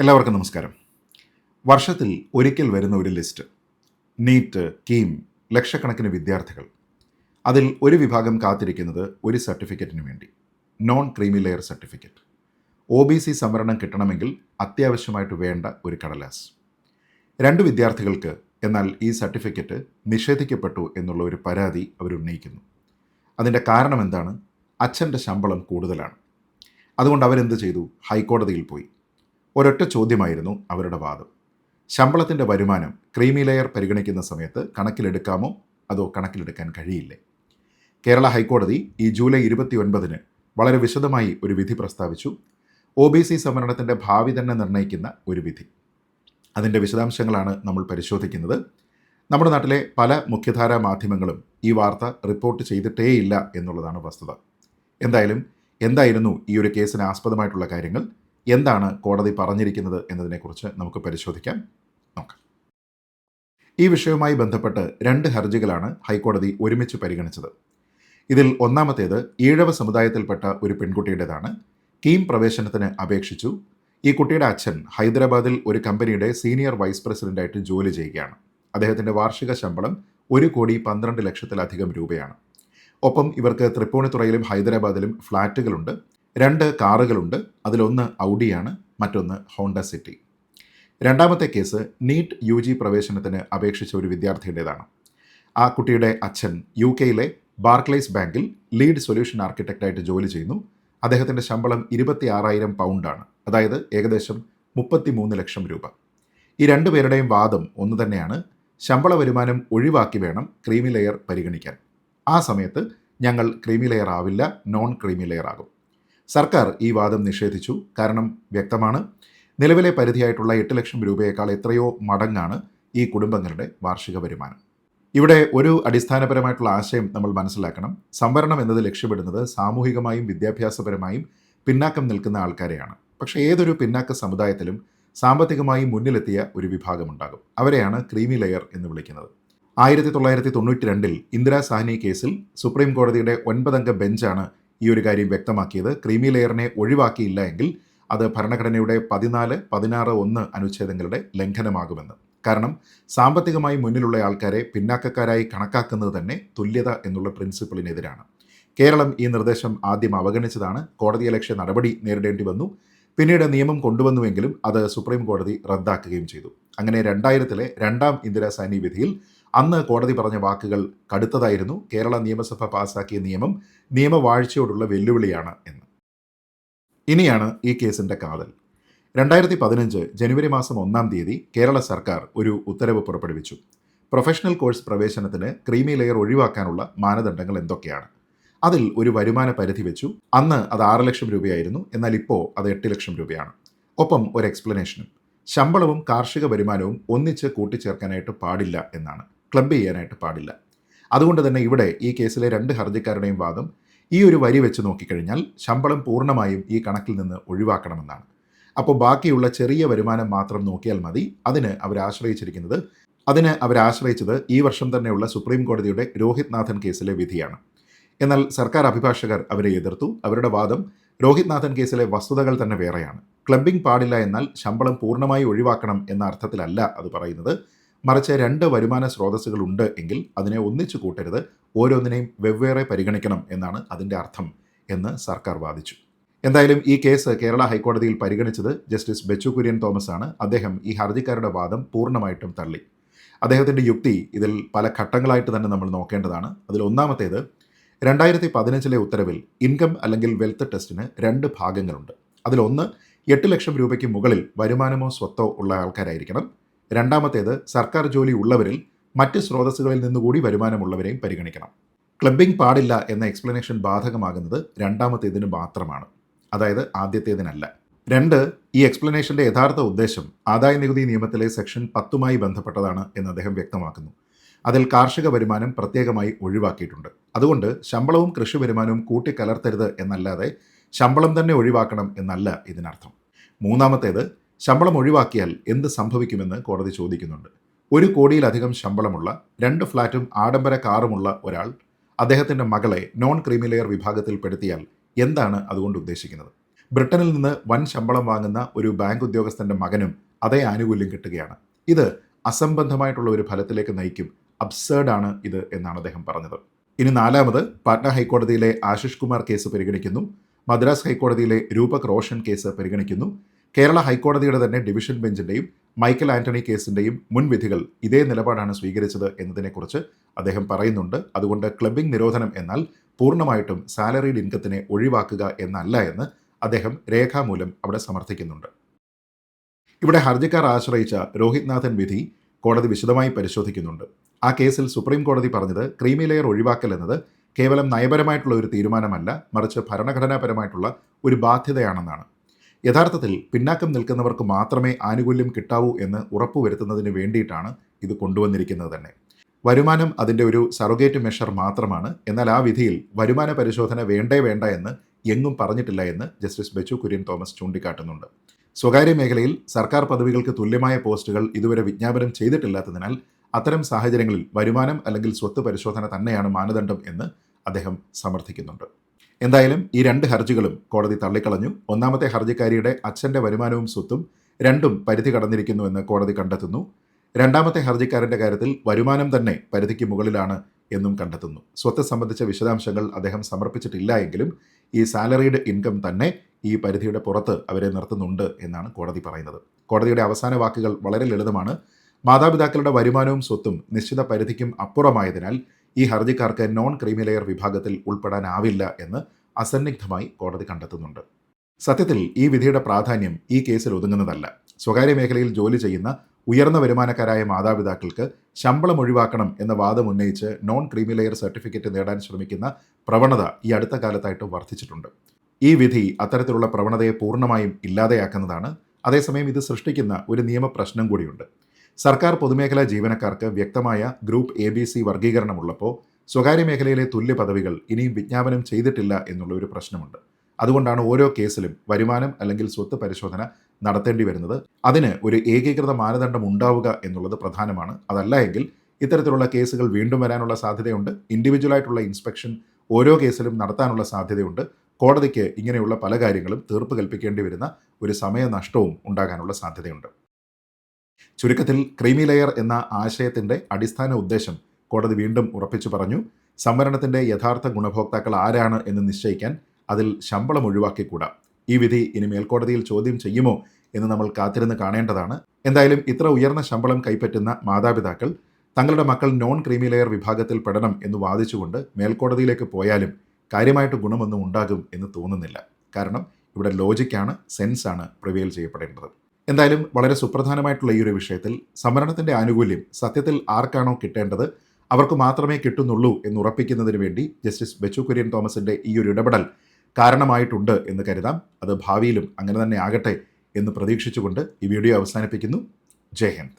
എല്ലാവർക്കും നമസ്കാരം. വർഷത്തിൽ ഒരിക്കൽ വരുന്ന ഒരു ലിസ്റ്റ്. നീറ്റ്, കീം, ലക്ഷക്കണക്കിന് വിദ്യാർത്ഥികൾ. അതിൽ ഒരു വിഭാഗം കാത്തിരിക്കുന്നത് ഒരു സർട്ടിഫിക്കറ്റിന് വേണ്ടി. Non creamy layer certificate. OBC സംവരണം കിട്ടണമെങ്കിൽ അത്യാവശ്യമായിട്ട് വേണ്ട ഒരു കടലാസ്. 2 വിദ്യാർത്ഥികൾക്ക് എന്നാൽ ഈ സർട്ടിഫിക്കറ്റ് നിഷേധിക്കപ്പെട്ടു എന്നുള്ള ഒരു പരാതി അവർ ഉന്നയിക്കുന്നു. അതിൻ്റെ കാരണം എന്താണ്? അച്ഛൻ്റെ ശമ്പളം കൂടുതലാണ്. അതുകൊണ്ട് അവരെന്ത് ചെയ്തു? ഹൈക്കോടതിയിൽ പോയി. ഒരൊറ്റ ചോദ്യമായിരുന്നു അവരുടെ വാദം. ശമ്പളത്തിൻ്റെ വരുമാനം ക്രീമി ലെയർ പരിഗണിക്കുന്ന സമയത്ത് കണക്കിലെടുക്കാമോ അതോ കണക്കിലെടുക്കാൻ കഴിയില്ലേ? കേരള ഹൈക്കോടതി ഈ ജൂലൈ 29 വളരെ വിശദമായി ഒരു വിധി പ്രസ്താവിച്ചു. OBC സംവരണത്തിൻ്റെ ഭാവി തന്നെ നിർണ്ണയിക്കുന്ന ഒരു വിധി. അതിൻ്റെ വിശദാംശങ്ങളാണ് നമ്മൾ പരിശോധിക്കുന്നത്. നമ്മുടെ നാട്ടിലെ പല മുഖ്യധാരാ മാധ്യമങ്ങളും ഈ വാർത്ത റിപ്പോർട്ട് ചെയ്തിട്ടേയില്ല എന്നുള്ളതാണ് വസ്തുത. എന്തായിരുന്നു ഈ ഒരു കേസിന് ആസ്പദമായിട്ടുള്ള കാര്യങ്ങൾ, എന്താണ് കോടതി പറഞ്ഞിരിക്കുന്നത് എന്നതിനെക്കുറിച്ച് നമുക്ക് പരിശോധിക്കാം. നോക്കാം. ഈ വിഷയവുമായി ബന്ധപ്പെട്ട് 2 ഹർജികളാണ് ഹൈക്കോടതി ഒരുമിച്ച് പരിഗണിച്ചത്. ഇതിൽ ഒന്നാമത്തേത് ഈഴവ സമുദായത്തിൽപ്പെട്ട ഒരു പെൺകുട്ടിയുടേതാണ്. കീം പ്രവേശനത്തിന് അപേക്ഷിച്ചു. ഈ കുട്ടിയുടെ അച്ഛൻ ഹൈദരാബാദിൽ ഒരു കമ്പനിയുടെ സീനിയർ വൈസ് പ്രസിഡന്റായിട്ട് ജോലി ചെയ്യുകയാണ്. അദ്ദേഹത്തിൻ്റെ വാർഷിക ശമ്പളം 1,12,00,000-ലധികം രൂപയാണ്. ഒപ്പം ഇവർക്ക് തൃപ്പൂണിത്തുറയിലും ഹൈദരാബാദിലും ഫ്ലാറ്റുകളുണ്ട്. 2 കാറുകളുണ്ട്. അതിലൊന്ന് ഔഡിയാണ്, മറ്റൊന്ന് ഹോണ്ട സിറ്റി. രണ്ടാമത്തെ കേസ് നീറ്റ് UG പ്രവേശനത്തിന് അപേക്ഷിച്ച ഒരു വിദ്യാർത്ഥിയുടേതാണ്. ആ കുട്ടിയുടെ അച്ഛൻ UK-യിലെ ബാർക്ലേസ് ബാങ്കിൽ ലീഡ് സൊല്യൂഷൻ ആർക്കിടെക്റ്റായിട്ട് ജോലി ചെയ്യുന്നു. അദ്ദേഹത്തിൻ്റെ ശമ്പളം 26,000 പൗണ്ടാണ്, അതായത് ഏകദേശം 33 ലക്ഷം രൂപ. ഈ 2 പേരുടെയും വാദം ഒന്ന് തന്നെയാണ്. ശമ്പള വരുമാനം ഒഴിവാക്കി വേണം ക്രീമി ലെയർ പരിഗണിക്കാൻ. ആ സമയത്ത് ഞങ്ങൾ ക്രീമി ലെയർ ആവില്ല, നോൺ ക്രീമി ലെയർ ആകും. സർക്കാർ ഈ വാദം നിഷേധിച്ചു. കാരണം വ്യക്തമാണ്. നിലവിലെ പരിധിയായിട്ടുള്ള 8 ലക്ഷം രൂപയേക്കാൾ എത്രയോ മടങ്ങാണ് ഈ കുടുംബങ്ങളുടെ വാർഷിക വരുമാനം. ഇവിടെ ഒരു അടിസ്ഥാനപരമായിട്ടുള്ള ആശയം നമ്മൾ മനസ്സിലാക്കണം. സംവരണം എന്നത് ലക്ഷ്യമിടുന്നത് സാമൂഹികമായും വിദ്യാഭ്യാസപരമായും പിന്നാക്കം നിൽക്കുന്ന ആൾക്കാരെയാണ്. പക്ഷേ ഏതൊരു പിന്നാക്ക സമുദായത്തിലും സാമ്പത്തികമായി മുന്നിലെത്തിയ ഒരു വിഭാഗമുണ്ടാകും. അവരെയാണ് ക്രീമി ലെയർ എന്ന് വിളിക്കുന്നത്. 1992 ഇന്ദിരാ സാഹ്നി കേസിൽ സുപ്രീം കോടതിയുടെ 9 അംഗ ബെഞ്ചാണ് ഈ ഒരു കാര്യം വ്യക്തമാക്കിയത്. ക്രീമി ലെയറിനെ ഒഴിവാക്കിയില്ല എങ്കിൽ അത് ഭരണഘടനയുടെ 14, 16, 1 അനുച്ഛേദങ്ങളുടെ ലംഘനമാകുമെന്ന്. കാരണം സാമ്പത്തികമായി മുന്നിലുള്ള ആൾക്കാരെ പിന്നാക്കക്കാരായി കണക്കാക്കുന്നത് തന്നെ തുല്യത എന്നുള്ള പ്രിൻസിപ്പിളിനെതിരാണ്. കേരളം ഈ നിർദ്ദേശം ആദ്യം അവഗണിച്ചതാണ്. കോടതിയലക്ഷ്യ നടപടി നേരിടേണ്ടി വന്നു. പിന്നീട് നിയമം കൊണ്ടുവന്നുവെങ്കിലും അത് സുപ്രീം കോടതി റദ്ദാക്കുകയും ചെയ്തു. അങ്ങനെ 2000-ലെ 2ാം ഇന്ദിരാ സാഹ്നി വിധിയിൽ അന്ന് കോടതി പറഞ്ഞ വാക്കുകൾ കടുത്തതായിരുന്നു. കേരള നിയമസഭ പാസാക്കിയ നിയമം നിയമവാഴ്ചയോടുള്ള വെല്ലുവിളിയാണ് എന്ന്. ഇനിയാണ് ഈ കേസിൻ്റെ കാതൽ. 2015 ജനുവരി മാസം 1-ാം തീയതി കേരള സർക്കാർ ഒരു ഉത്തരവ് പുറപ്പെടുവിച്ചു. പ്രൊഫഷണൽ കോഴ്സ് പ്രവേശനത്തിന് ക്രീമി ലെയർ ഒഴിവാക്കാനുള്ള മാനദണ്ഡങ്ങൾ എന്തൊക്കെയാണ്? അതിൽ ഒരു വരുമാന പരിധി വെച്ചു. അന്ന് അത് 6 ലക്ഷം രൂപയായിരുന്നു. എന്നാൽ ഇപ്പോൾ അത് 8 ലക്ഷം രൂപയാണ്. ഒപ്പം ഒരു എക്സ്പ്ലനേഷനും. ശമ്പളവും കാർഷിക വരുമാനവും ഒന്നിച്ച് കൂട്ടിച്ചേർക്കാനായിട്ട് പാടില്ല എന്നാണ്. ക്ലബ് ചെയ്യാനായിട്ട് പാടില്ല. അതുകൊണ്ട് തന്നെ ഇവിടെ ഈ കേസിലെ 2 ഹർജിക്കാരുടെയും വാദം ഈ ഒരു വരി വെച്ച് നോക്കിക്കഴിഞ്ഞാൽ ശമ്പളം പൂർണ്ണമായും ഈ കണക്കിൽ നിന്ന് ഒഴിവാക്കണമെന്നാണ്. അപ്പോൾ ബാക്കിയുള്ള ചെറിയ വരുമാനം മാത്രം നോക്കിയാൽ മതി. അതിന് അവരാശ്രയിച്ചത് ഈ വർഷം തന്നെയുള്ള സുപ്രീം കോടതിയുടെ രോഹിത് നാഥൻ കേസിലെ വിധിയാണ്. എന്നാൽ സർക്കാർ അഭിഭാഷകർ അവരെ എതിർത്തു. അവരുടെ വാദം രോഹിത് നാഥൻ കേസിലെ വസ്തുതകൾ തന്നെ വേറെയാണ്. ക്ലബിംഗ് പാടില്ല എന്നാൽ ശമ്പളം പൂർണ്ണമായി ഒഴിവാക്കണം എന്ന അർത്ഥത്തിലല്ല അത് പറയുന്നത്. മറിച്ച് 2 വരുമാന സ്രോതസ്സുകൾ ഉണ്ട് എങ്കിൽ അതിനെ ഒന്നിച്ചു കൂട്ടരുത്, ഓരോന്നിനെയും വെവ്വേറെ പരിഗണിക്കണം എന്നാണ് അതിൻ്റെ അർത്ഥം എന്ന് സർക്കാർ വാദിച്ചു. എന്തായാലും ഈ കേസ് കേരള ഹൈക്കോടതിയിൽ പരിഗണിച്ചത് ജസ്റ്റിസ് ബെച്ചു കുര്യൻ തോമസ് ആണ്. അദ്ദേഹം ഈ ഹർജിക്കാരുടെ വാദം പൂർണ്ണമായിട്ടും തള്ളി. അദ്ദേഹത്തിൻ്റെ യുക്തി ഇതിൽ പല ഘട്ടങ്ങളായിട്ട് തന്നെ നമ്മൾ നോക്കേണ്ടതാണ്. അതിൽ ഒന്നാമത്തേത് 2015-ലെ ഉത്തരവിൽ ഇൻകം അല്ലെങ്കിൽ വെൽത്ത് ടെസ്റ്റിന് 2 ഭാഗങ്ങളുണ്ട്. അതിലൊന്ന് 8 ലക്ഷം രൂപയ്ക്ക് മുകളിൽ വരുമാനമോ സ്വത്തോ ഉള്ള ആൾക്കാരായിരിക്കണം. രണ്ടാമത്തേത് സർക്കാർ ജോലി ഉള്ളവരിൽ മറ്റ് സ്രോതസ്സുകളിൽ നിന്നുകൂടി വരുമാനമുള്ളവരെയും പരിഗണിക്കണം. ക്ലബിംഗ് പാടില്ല എന്ന എക്സ്പ്ലനേഷൻ ബാധകമാകുന്നത് രണ്ടാമത്തേതിന് മാത്രമാണ്, അതായത് ആദ്യത്തേതിനല്ല. 2, ഈ എക്സ്പ്ലനേഷൻ്റെ യഥാർത്ഥ ഉദ്ദേശം ആദായ നികുതി നിയമത്തിലെ സെക്ഷൻ 10-മായി ബന്ധപ്പെട്ടതാണ് എന്ന് അദ്ദേഹം വ്യക്തമാക്കുന്നു. അതിൽ കാർഷിക വരുമാനം പ്രത്യേകമായി ഒഴിവാക്കിയിട്ടുണ്ട്. അതുകൊണ്ട് ശമ്പളവും കൃഷി വരുമാനവും കൂട്ടിക്കലർത്തരുത് എന്നല്ലാതെ ശമ്പളം തന്നെ ഒഴിവാക്കണം എന്നല്ല ഇതിനർത്ഥം. മൂന്നാമത്തേത്, ശമ്പളം ഒഴിവാക്കിയാൽ എന്ത് സംഭവിക്കുമെന്ന് കോടതി ചോദിക്കുന്നുണ്ട്. 1 കോടിയിലധികം ശമ്പളമുള്ള 2 ഫ്ലാറ്റും ആഡംബര കാറുമുള്ള ഒരാൾ അദ്ദേഹത്തിൻ്റെ മകളെ നോൺ ക്രീമി ലെയർ വിഭാഗത്തിൽ പെടുത്തിയാൽ എന്താണ് അതുകൊണ്ട് ഉദ്ദേശിക്കുന്നത്? ബ്രിട്ടനിൽ നിന്ന് വൻ ശമ്പളം വാങ്ങുന്ന ഒരു ബാങ്ക് ഉദ്യോഗസ്ഥന്റെ മകനും അതേ ആനുകൂല്യം കിട്ടുകയാണ്. ഇത് അസംബന്ധമായിട്ടുള്ള ഒരു ഫലത്തിലേക്ക് നയിക്കും. അബ്സേർഡാണ് ഇത് എന്നാണ് അദ്ദേഹം പറഞ്ഞത്. ഇനി നാലാമത്, പാറ്റ്ന ഹൈക്കോടതിയിലെ ആശിഷ് കുമാർ കേസ് പരിഗണിക്കുന്നു. മദ്രാസ് ഹൈക്കോടതിയിലെ രൂപക് റോഷൻ കേസ് പരിഗണിക്കുന്നു. കേരള ഹൈക്കോടതിയുടെ തന്നെ ഡിവിഷൻ ബെഞ്ചിന്റെയും മൈക്കൽ ആന്റണി കേസിന്റെയും മുൻവിധികൾ ഇതേ നിലപാടാണ് സ്വീകരിച്ചത് എന്നതിനെക്കുറിച്ച് അദ്ദേഹം പറയുന്നുണ്ട്. അതുകൊണ്ട് ക്ലബ്ബിംഗ് നിരോധനം എന്നാൽ പൂർണ്ണമായിട്ടും സാലറീഡ് ഇൻകത്തിനെ ഒഴിവാക്കുക എന്നല്ല എന്ന് അദ്ദേഹം രേഖാമൂലം അവിടെ സമർത്ഥിക്കുന്നുണ്ട്. ഇവിടെ ഹർജിക്കാർ ആശ്രയിച്ച രോഹിത് നാഥൻ വിധി കോടതി വിശദമായി പരിശോധിക്കുന്നുണ്ട്. ആ കേസിൽ സുപ്രീം കോടതി പറഞ്ഞത് ക്രീമി ലെയർ ഒഴിവാക്കൽ എന്നത് കേവലം നയപരമായിട്ടുള്ള ഒരു തീരുമാനമല്ല, മറിച്ച് ഭരണഘടനാപരമായിട്ടുള്ള ഒരു ബാധ്യതയാണെന്നാണ്. യഥാർത്ഥത്തിൽ പിന്നാക്കം നിൽക്കുന്നവർക്ക് മാത്രമേ ആനുകൂല്യം കിട്ടാവൂ എന്ന് ഉറപ്പുവരുത്തുന്നതിന് വേണ്ടിയിട്ടാണ് ഇത് കൊണ്ടുവന്നിരിക്കുന്നത് തന്നെ. വരുമാനം അതിൻ്റെ ഒരു സറോഗേറ്റ് മെഷർ മാത്രമാണ്. എന്നാൽ ആ വിധിയിൽ വരുമാന പരിശോധന വേണ്ട എന്ന് എങ്ങും പറഞ്ഞിട്ടില്ല എന്ന് ജസ്റ്റിസ് ബെച്ചു കുര്യൻ തോമസ് ചൂണ്ടിക്കാട്ടുന്നുണ്ട്. സ്വകാര്യ മേഖലയിൽ സർക്കാർ പദവികൾക്ക് തുല്യമായ പോസ്റ്റുകൾ ഇതുവരെ വിജ്ഞാപനം ചെയ്തിട്ടില്ലാത്തതിനാൽ അത്തരം സാഹചര്യങ്ങളിൽ വരുമാനം അല്ലെങ്കിൽ സ്വത്ത് പരിശോധന തന്നെയാണ് മാനദണ്ഡം എന്ന് അദ്ദേഹം സമർത്ഥിക്കുന്നുണ്ട്. എന്തായാലും ഈ രണ്ട് ഹർജികളും കോടതി തള്ളിക്കളഞ്ഞു. ഒന്നാമത്തെ ഹർജിക്കാരിയുടെ അച്ഛൻ്റെ വരുമാനവും സ്വത്തും രണ്ടും പരിധി കടന്നിരിക്കുന്നുവെന്ന് കോടതി കണ്ടെത്തുന്നു. രണ്ടാമത്തെ ഹർജിക്കാരൻ്റെ കാര്യത്തിൽ വരുമാനം തന്നെ പരിധിക്ക് മുകളിലാണ് എന്നും കണ്ടെത്തുന്നു. സ്വത്ത് സംബന്ധിച്ച വിശദാംശങ്ങൾ അദ്ദേഹം സമർപ്പിച്ചിട്ടില്ല എങ്കിലും ഈ സാലറീഡ് ഇൻകം തന്നെ ഈ പരിധിയുടെ പുറത്ത് അവരെ നിർത്തുന്നുണ്ട് എന്നാണ് കോടതി പറയുന്നത്. കോടതിയുടെ അവസാന വാക്കുകൾ വളരെ ലളിതമാണ്. മാതാപിതാക്കളുടെ വരുമാനവും സ്വത്തും നിശ്ചിത പരിധിക്കും അപ്പുറമായതിനാൽ ഈ ഹർജിക്കാർക്ക് നോൺ ക്രീമി ലെയർ വിഭാഗത്തിൽ ഉൾപ്പെടാനാവില്ല എന്ന് അസന്നിഗ്ധമായി കോടതി കണ്ടെത്തുന്നുണ്ട്. സത്യത്തിൽ ഈ വിധിയുടെ പ്രാധാന്യം ഈ കേസിൽ ഒതുങ്ങുന്നതല്ല. സ്വകാര്യ മേഖലയിൽ ജോലി ചെയ്യുന്ന ഉയർന്ന വരുമാനക്കാരായ മാതാപിതാക്കൾക്ക് ശമ്പളം ഒഴിവാക്കണം എന്ന വാദം ഉന്നയിച്ച് നോൺ ക്രീമി ലെയർ സർട്ടിഫിക്കറ്റ് നേടാൻ ശ്രമിക്കുന്ന പ്രവണത ഈ അടുത്ത കാലത്തായിട്ട് വർദ്ധിച്ചിട്ടുണ്ട്. ഈ വിധി അത്തരത്തിലുള്ള പ്രവണതയെ പൂർണ്ണമായും ഇല്ലാതെയാക്കുന്നതാണ്. അതേസമയം ഇത് സൃഷ്ടിക്കുന്ന ഒരു നിയമപ്രശ്നം കൂടിയുണ്ട്. സർക്കാർ പൊതുമേഖലാ ജീവനക്കാർക്ക് വ്യക്തമായ ഗ്രൂപ്പ് ABC വർഗീകരണമുള്ളപ്പോൾ സ്വകാര്യ മേഖലയിലെ തുല്യ പദവികൾ ഇനിയും വിജ്ഞാപനം ചെയ്തിട്ടില്ല എന്നുള്ള ഒരു പ്രശ്നമുണ്ട്. അതുകൊണ്ടാണ് ഓരോ കേസിലും വരുമാനം അല്ലെങ്കിൽ സ്വത്ത് പരിശോധന നടത്തേണ്ടി വരുന്നത്. അതിന് ഒരു ഏകീകൃത മാനദണ്ഡം ഉണ്ടാവുക എന്നുള്ളത് പ്രധാനമാണ്. അതല്ല എങ്കിൽ ഇത്തരത്തിലുള്ള കേസുകൾ വീണ്ടും വരാനുള്ള സാധ്യതയുണ്ട്. ഇൻഡിവിജ്വലായിട്ടുള്ള ഇൻസ്പെക്ഷൻ ഓരോ കേസിലും നടത്താനുള്ള സാധ്യതയുണ്ട്. കോടതിക്ക് ഇങ്ങനെയുള്ള പല കാര്യങ്ങളും തീർപ്പ് കൽപ്പിക്കേണ്ടി വരുന്ന ഒരു സമയനഷ്ടവും ഉണ്ടാകാനുള്ള സാധ്യതയുണ്ട്. ചുരുക്കത്തിൽ ക്രീമി ലെയർ എന്ന ആശയത്തിൻ്റെ അടിസ്ഥാന ഉദ്ദേശം കോടതി വീണ്ടും ഉറപ്പിച്ചു പറഞ്ഞു. സംവരണത്തിൻ്റെ യഥാർത്ഥ ഗുണഭോക്താക്കൾ ആരാണ് എന്ന് നിശ്ചയിക്കാൻ അതിൽ ശമ്പളം ഒഴിവാക്കിക്കൂടാ. ഈ വിധി ഇനി മേൽക്കോടതിയിൽ ചോദ്യം ചെയ്യുമോ എന്ന് നമ്മൾ കാത്തിരുന്ന് കാണേണ്ടതാണ്. എന്തായാലും ഇത്ര ഉയർന്ന ശമ്പളം കൈപ്പറ്റുന്ന മാതാപിതാക്കൾ തങ്ങളുടെ മക്കൾ നോൺ ക്രീമി ലെയർ വിഭാഗത്തിൽ പെടണം എന്ന് വാദിച്ചുകൊണ്ട് മേൽക്കോടതിയിലേക്ക് പോയാലും കാര്യമായിട്ട് ഗുണമൊന്നും ഉണ്ടാകും എന്ന് തോന്നുന്നില്ല. കാരണം ഇവിടെ ലോജിക്കാണ്, സെൻസാണ് പ്രിവെയിൽ ചെയ്യപ്പെടേണ്ടത്. എന്തായാലും വളരെ സുപ്രധാനമായിട്ടുള്ള ഈ ഒരു വിഷയത്തിൽ സംവരണത്തിൻ്റെ ആനുകൂല്യം സത്യത്തിൽ ആർക്കാണോ കിട്ടേണ്ടത് അവർക്ക് മാത്രമേ കിട്ടുന്നുള്ളൂ എന്ന് ഉറപ്പിക്കുന്നതിന് വേണ്ടി ജസ്റ്റിസ് ബെച്ചു കുര്യൻ തോമസിൻ്റെ ഈ ഒരു ഇടപെടൽ കാരണമായിട്ടുണ്ട് എന്ന് കരുതാം. അത് ഭാവിയിലും അങ്ങനെ തന്നെ ആകട്ടെ എന്ന് പ്രതീക്ഷിച്ചുകൊണ്ട് ഈ വീഡിയോ അവസാനിപ്പിക്കുന്നു. ജയ് ഹിന്ദ്.